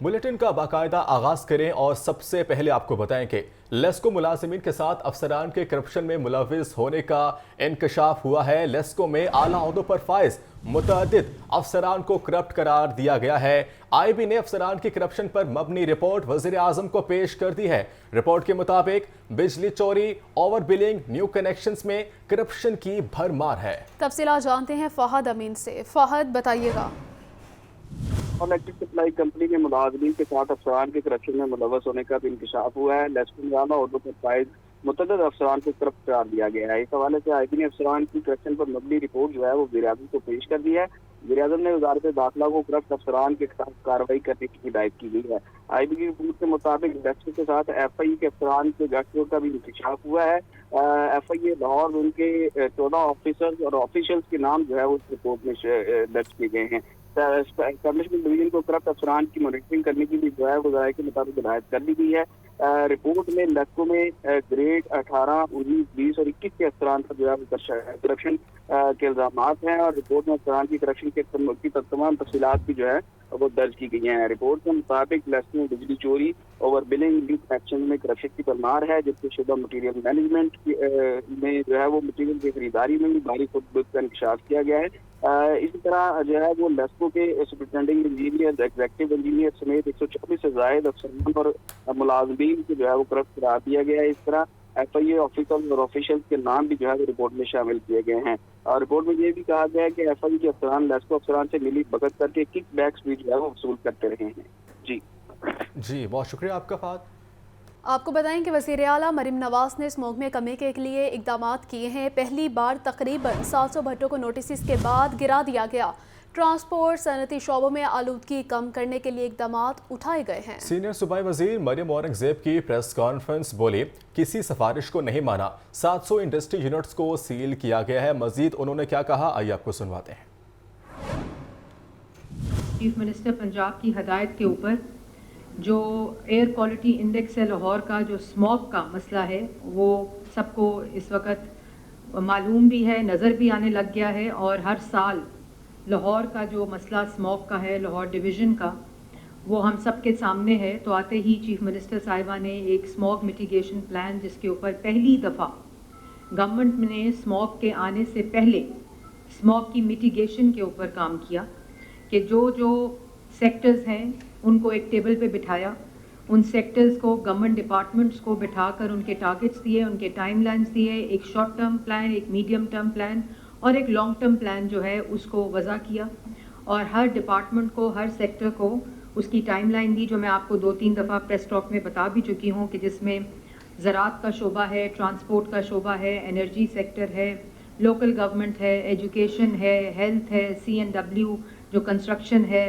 Bulletin का बाकायदा आगाज करें और सबसे पहले आपको बताएं कि लेस्को मुलाजिमीन के साथ अफसरान के करप्शन में मुलविस होने का इंकशाफ हुआ है। लेस्को में आला ओहदों पर फाइज मुतअद्दिद अफसरान को करप्ट करार दिया गया है। आईबी ने अफसरान की करप्शन पर मबनी रिपोर्ट वजीर आजम को पेश कर दी है। रिपोर्ट के मुताबिक बिजली चोरी, ओवर बिलिंग, न्यू कनेक्शंस में करप्शन की भरमार है। तफसीलात जानते हैं फहद अमीन से। फहद, बताइएगा। इलेक्ट्रिक सप्लाई कंपनी के मुलाजिमीन के साथ अफसरान के करप्शन में मुलव्वस होने का भी इंकशाफ हुआ है। लेस्को में आला ओहदों पर फाइज मुतअद्दिद अफसरान को करप्ट करार दिया गया है। इस हवाले से आईबी ने अफसरान की करप्शन पर मबनी रिपोर्ट जो है वो वज़ीर आज़म को पेश कर दी है। वज़ीर आज़म ने वज़ारत दाखिला को करप्ट अफसरान के खिलाफ कार्रवाई करने की हिदायत की गई है। आईबी की रिपोर्ट के मुताबिक लेस्को के साथ एफआई के अफसरान के गठजोड़ का भी इंकशाफ हुआ है। एफआई लाहौर में उनके 14 ऑफिसर्स और ऑफिशियल्स के नाम जो है वो इस रिपोर्ट में दर्ज किए गए हैं। एस्टैब्लिशमेंट डिवीजन को करप्ट अफसरान की मॉनिटरिंग करने की भी जो है वज़ारा के मुताबिक हिदायत कर दी गई है। रिपोर्ट में लेस्को में ग्रेड 18, 19, 20 और 21 के अफसरान पर जो है करप्शन के इल्जामात हैं और रिपोर्ट में अफसरान की करप्शन की तमाम तफसीलात भी जो है वो दर्ज की गई हैं। रिपोर्ट के मुताबिक लेस्को में बिजली चोरी, ओवर बिलिंग, न्यू कनेक्शन में करप्शन की भरमार है, जबकि शुदा मटीरियल मैनेजमेंट में जो है वो मटीरियल की खरीदारी में भी भारी खुद का इंकशाफ किया गया है। इसी तरह जो है वो लेस्को के सुपरिटेंडिंग इंजीनियर, एग्जीक्यूटिव इंजीनियर समेत 124 से ज़ायद अफसरान और मुलाजिमीन को जो है वो करप्ट करार दिया गया है। इस तरह एफआईए ऑफिसर्स और ऑफिशियल्स के नाम भी जो है रिपोर्ट में शामिल किए गए हैं। और रिपोर्ट में ये भी कहा गया है कि एफआईए के अफसरान लेस्को अफसरान से मिली भगत करके किक बैक्स भी जो है वो वसूल करते रहे हैं। जी बहुत शुक्रिया आपका फाद। आपको बताएं कि वज़ीर आला मरीम नवाज ने स्मोक में कमी के लिए इकदाम किए हैं। पहली बार तकरीबन 700 भट्टों को नोटिस के बाद गिरा दिया गया। ट्रांसपोर्ट, सनती शोबों में आलूदगी कम करने के लिए इकदाम उठाए गए हैं। सीनियर सूबाई वजीर मरियम औरंगजेब की प्रेस कॉन्फ्रेंस बोली, किसी सिफारिश को नहीं माना, 700 इंडस्ट्री यूनिट्स को सील किया गया है। मजीद उन्होंने क्या कहा, आइए आपको सुनवाते हैं। चीफ मिनिस्टर पंजाब की हदायत के ऊपर जो एयर क्वालिटी इंडेक्स है लाहौर का, जो स्मॉग का मसला है, वो सबको इस वक्त मालूम भी है, नज़र भी आने लग गया है। और हर साल लाहौर का जो मसला स्मॉग का है, लाहौर डिवीज़न का, वो हम सब के सामने है। तो आते ही चीफ मिनिस्टर साहिबा ने एक स्मॉग मिटिगेशन प्लान, जिसके ऊपर पहली दफ़ा गवर्नमेंट ने स्मॉग के आने से पहले स्मॉग की मिटिगेशन के ऊपर काम किया कि जो सेक्टर्स हैं उनको एक टेबल पे बिठाया, उन सेक्टर्स को, गवर्नमेंट डिपार्टमेंट्स को बिठाकर उनके टारगेट्स दिए, उनके टाइमलाइंस दिए, एक शॉर्ट टर्म प्लान, एक मीडियम टर्म प्लान और एक लॉन्ग टर्म प्लान जो है उसको वज़ा किया। और हर डिपार्टमेंट को, हर सेक्टर को उसकी टाइमलाइन दी, जो मैं आपको 2-3 दफ़ा प्रेस टॉक में बता भी चुकी हूँ कि जिसमें ज़राअत का शोबा है, ट्रांसपोर्ट का शोबा है, एनर्जी सेक्टर है, लोकल गवर्नमेंट है, एजुकेशन है, हेल्थ है, CNW जो कंस्ट्रक्शन है,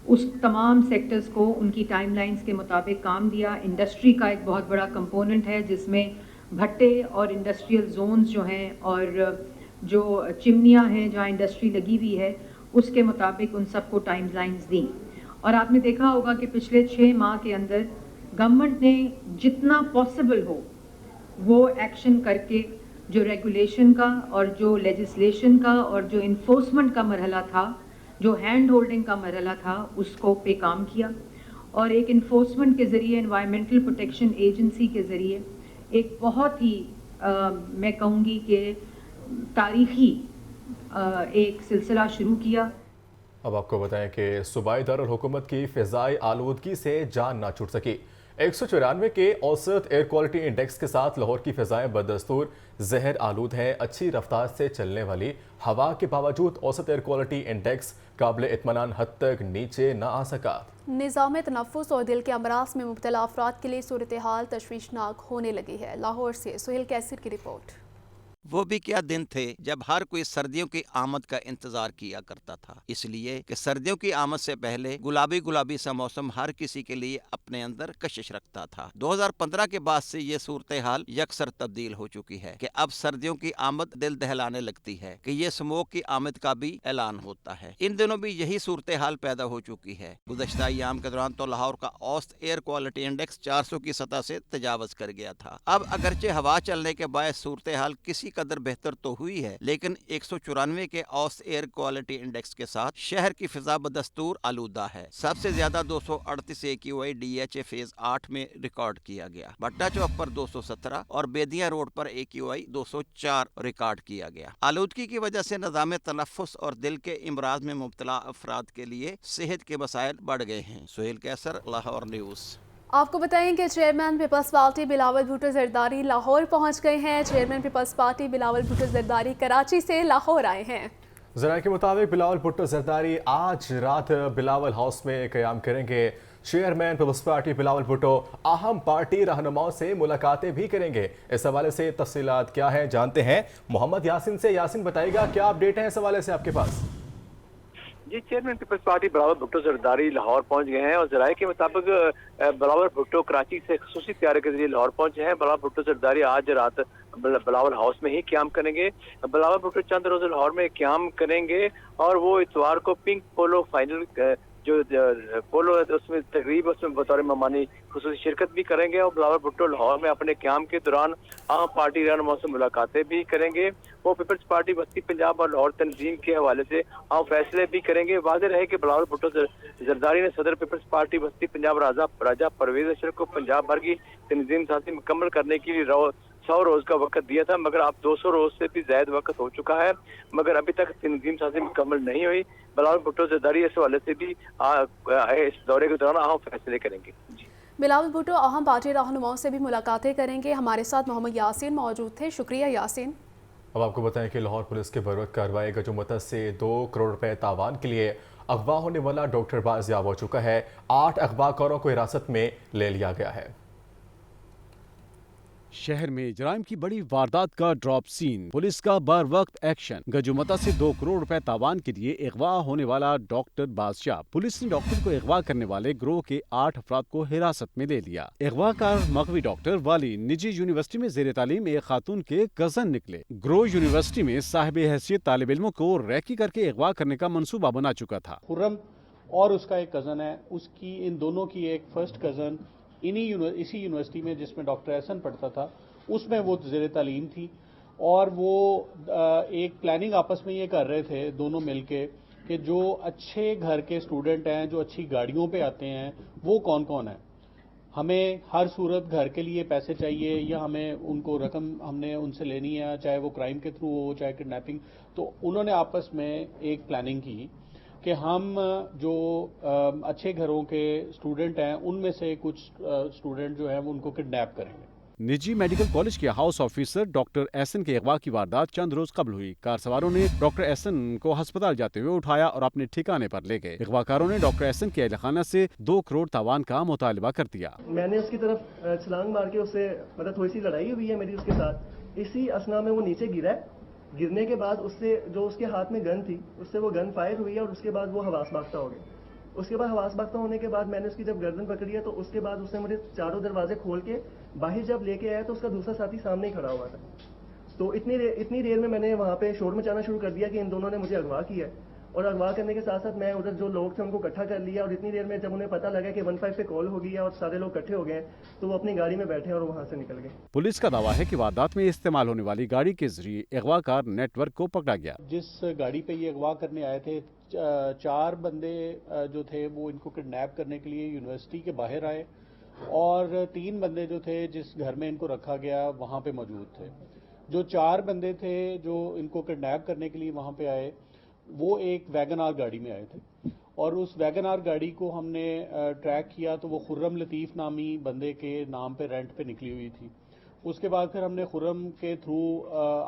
उस तमाम सेक्टर्स को उनकी टाइमलाइंस के मुताबिक काम दिया। इंडस्ट्री का एक बहुत बड़ा कंपोनेंट है जिसमें भट्टे और इंडस्ट्रियल जोन्स जो हैं और जो चिमनियाँ हैं जहाँ इंडस्ट्री लगी हुई है, उसके मुताबिक उन सबको टाइमलाइंस दी। और आपने देखा होगा कि पिछले 6 माह के अंदर गवर्नमेंट ने जितना पॉसिबल हो वो एक्शन करके जो रेगुलेशन का और जो लेजिस्लेशन का और जो इन्फोर्समेंट का मरहला था, जो हैंड होल्डिंग का मरहला था, उसको पे काम किया। और एक इन्फोर्समेंट के ज़रिए, एनवायरमेंटल प्रोटेक्शन एजेंसी के ज़रिए एक बहुत ही मैं कहूँगी कि तारीख़ी एक सिलसिला शुरू किया। अब आपको बताएं कि सूबाई दारुल हुकूमत की फ़िज़ाई आलूदगी से जान ना छूट सकी। 194 के औसत एयर क्वालिटी इंडेक्स के साथ लाहौर की फ़िज़ाएँ बदस्तूर जहर आलूद हैं। अच्छी रफ्तार से चलने वाली हवा के बावजूद औसत एयर क्वालिटी इंडेक्स काबिल इत्मीनान हद तक नीचे न आ सका। निज़ाम तनफ़ुस और दिल के अमराज में मुब्तला अफराद के लिए सूरत हाल तशवीशनाक होने लगी है। लाहौर से सुहेल कैसर की रिपोर्ट। वो भी क्या दिन थे जब हर कोई सर्दियों की आमद का इंतजार किया करता था, इसलिए कि सर्दियों की आमद से पहले गुलाबी गुलाबी सा मौसम हर किसी के लिए अपने अंदर कशिश रखता था। 2015 के बाद से ये सूरत हाल यकसर तब्दील हो चुकी है कि अब सर्दियों की आमद दिल दहलाने लगती है कि ये स्मोक की आमद का भी ऐलान होता है। इन दिनों भी यही सूरत हाल पैदा हो चुकी है। गुज़श्ता अय्याम के दौरान तो लाहौर का औसत एयर क्वालिटी इंडेक्स 400 की सतह से तजावज कर गया था। अब अगरचे हवा चलने के बायस सूरत हाल किसी कदर बेहतर तो हुई है, लेकिन 194 के औसत एयर क्वालिटी इंडेक्स के साथ शहर की फिजा बदस्तूर आलूदा है। सबसे ज्यादा 238 AQI DHA फेज 8 में रिकॉर्ड किया गया। भट्टा चौक पर 217 और बेदिया रोड पर AQI 204 रिकॉर्ड किया गया। आलूदगी की वजह से निज़ाम तनफ्फुस और दिल के इमराज में मुब्तला अफराद के लिए सेहत के मसाइल बढ़ गए हैं। सुहेल कैसर, लाहौर न्यूज़। आपको बताएं कि chairman peoples party Bilawal Bhutto Zardari Lahore पहुंच गए हैं। Chairman peoples party Bilawal Bhutto Zardari Karachi से लाहौर आए हैं। ज़राए के मुताबिक बिलावल भुट्टो जरदारी आज रात बिलावल हाउस में क़याम करेंगे। Chairman peoples party Bilawal Bhutto अहम पार्टी रहनुमाओं से मुलाकातें भी करेंगे। इस हवाले से तफसीलात क्या है जानते हैं मोहम्मद यासिन से। यासिन बताइएगा क्या अपडेट है इस हवाले से आपके पास? जी, chairman peoples party Bilawal Bhutto Zardari Lahore पहुंच गए हैं और जराये के मुताबिक बिलावल भुट्टो कराची से खसूसी तैयारी के जरिए लाहौर पहुंचे हैं। बिलावल भुट्टो जरदारी आज रात बिलावल हाउस में ही क्याम करेंगे। बिलावल भुट्टो चंद रोज लाहौर में क्याम करेंगे और वो इतवार को पिंक पोलो फाइनल जो पोलो है उसमें तकरीब उसमें बतौर मेहमानी खुसूसी शिरकत भी करेंगे और बिलावल भुट्टो लाहौर में अपने क्याम के दौरान अहम पार्टी रहनुमाओं से मुलाकातें भी करेंगे। वो पीपल्स पार्टी बस्ती पंजाब और लाहौर तंजीम के हवाले से अहम फैसले भी करेंगे। वाज़ेह रहे कि बिलावल भुट्टो जरदारी ने सदर पीपल्स पार्टी बस्ती पंजाब राजा परवेज अशरफ को पंजाब भर की तंजीम साथी मुकम्मल करने के लिए 100 रोज का वक्त दिया था, मगर अब 200 रोज से भी ज्यादा वक्त हो चुका है, मगर अभी तक तंजीम साथी मुकम्मल नहीं हुई। बिलावल भुट्टो जरदारी इस हवाले से भी इस दौरे के दौरान अहम फैसले करेंगे। बिलावल भुट्टो अहम पार्टी रहनुमाओं से भी मुलाकातें करेंगे। हमारे साथ मोहम्मद यासिन मौजूद थे, शुक्रिया यासिन। अब आपको बताएं कि लाहौर पुलिस के बरवक्त कार्रवाई गजुमत से 2 करोड़ रुपए तावान के लिए अगवा होने वाला डॉक्टर बाजियाब हो चुका है। 8 अगवाकारों को हिरासत में ले लिया गया है। शहर में जराइम की बड़ी वारदात का ड्रॉप सीन, पुलिस का बर वक्त एक्शन। गजुमता से 2 करोड़ रुपए तावान के लिए अगवा होने वाला डॉक्टर बादशाह। पुलिस ने डॉक्टर को अगवा करने वाले ग्रोह के 8 अफराद को हिरासत में ले लिया। अगवाकार मगवी डॉक्टर वाली निजी यूनिवर्सिटी में जेर तालीम एक खातून के कजन निकले। ग्रोह यूनिवर्सिटी में साहिब हैसियत तालिब इल्मों को रैकी करके अगवा करने का मंसूबा बना चुका था। खुर्रम और उसका एक कज़न है, उसकी इन दोनों की एक फर्स्ट कज़न इसी यूनिवर्सिटी में जिसमें डॉक्टर एहसन पढ़ता था उसमें वो ज़ेर तालीम थी और वो एक प्लानिंग आपस में ये कर रहे थे दोनों मिलके कि जो अच्छे घर के स्टूडेंट हैं, जो अच्छी गाड़ियों पे आते हैं, वो कौन कौन है। हमें हर सूरत घर के लिए पैसे चाहिए या हमें उनको रकम हमने उनसे लेनी है, चाहे वो क्राइम के थ्रू हो चाहे किडनैपिंग। तो उन्होंने आपस में एक प्लानिंग की कि हम जो अच्छे घरों के स्टूडेंट हैं उनमें से कुछ स्टूडेंट जो हैं वो उनको किडनैप करेंगे। निजी मेडिकल कॉलेज के हाउस ऑफिसर डॉक्टर एहसन के अगवा की वारदात चंद रोज कबल हुई। कार सवारों ने डॉक्टर एहसन को अस्पताल जाते हुए उठाया और अपने ठिकाने पर ले गए। अगवाकारों ने डॉक्टर एहसन के अहलखाना से 2 करोड़ तावान का मुतालबा कर दिया। मैंने उसकी तरफ छलांग मार के उससे मतलब थोड़ी सी लड़ाई हुई है मेरी उसके साथ। इसी असना में वो नीचे गिरा है। गिरने के बाद उससे जो उसके हाथ में गन थी उससे वो गन फायर हुई है और उसके बाद वो हवास भागता हो गया। उसके बाद हवास भागता होने के बाद मैंने उसकी जब गर्दन पकड़ी है तो उसके बाद उसने मुझे चारों दरवाजे खोल के बाहर जब लेके आया तो उसका दूसरा साथी सामने ही खड़ा हुआ था। तो इतनी देर में मैंने वहाँ पे शोर मचाना शुरू कर दिया कि इन दोनों ने मुझे अगवा किया है। और अगवा करने के साथ साथ मैं उधर जो लोग थे उनको इकट्ठा कर लिया और इतनी देर में जब उन्हें पता लगा कि 15 पे कॉल हो गई है और सारे लोग इकट्ठे हो गए तो वो अपनी गाड़ी में बैठे और वहाँ से निकल गए। पुलिस का दावा है कि वारदात में इस्तेमाल होने वाली गाड़ी के जरिए अगवाकार नेटवर्क को पकड़ा गया। जिस गाड़ी पे ये अगवा करने आए थे 4 बंदे जो थे वो इनको किडनैप करने के लिए यूनिवर्सिटी के बाहर आए और 3 बंदे जो थे जिस घर में इनको रखा गया वहाँ पे मौजूद थे। जो 4 बंदे थे जो इनको किडनैप करने के लिए वहाँ पे आए वो एक वैगन आर गाड़ी में आए थे और उस वैगन आर गाड़ी को हमने ट्रैक किया तो वो खुर्रम लतीफ़ नामी बंदे के नाम पे रेंट पे निकली हुई थी। उसके बाद फिर हमने खुर्रम के थ्रू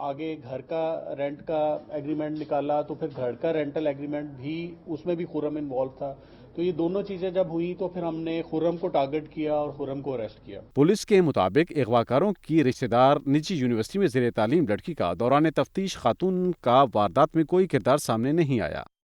आगे घर का रेंट का एग्रीमेंट निकाला तो फिर घर का रेंटल एग्रीमेंट भी उसमें भी खुर्रम इन्वॉल्व था। तो ये दोनों चीजें जब हुई तो फिर हमने खुर्रम को टारगेट किया और खुर्रम को अरेस्ट किया। पुलिस के मुताबिक अगवाकारों की रिश्तेदार निजी यूनिवर्सिटी में जेर तालीम लड़की का दौरान तफ्तीश खातून का वारदात में कोई किरदार सामने नहीं आया।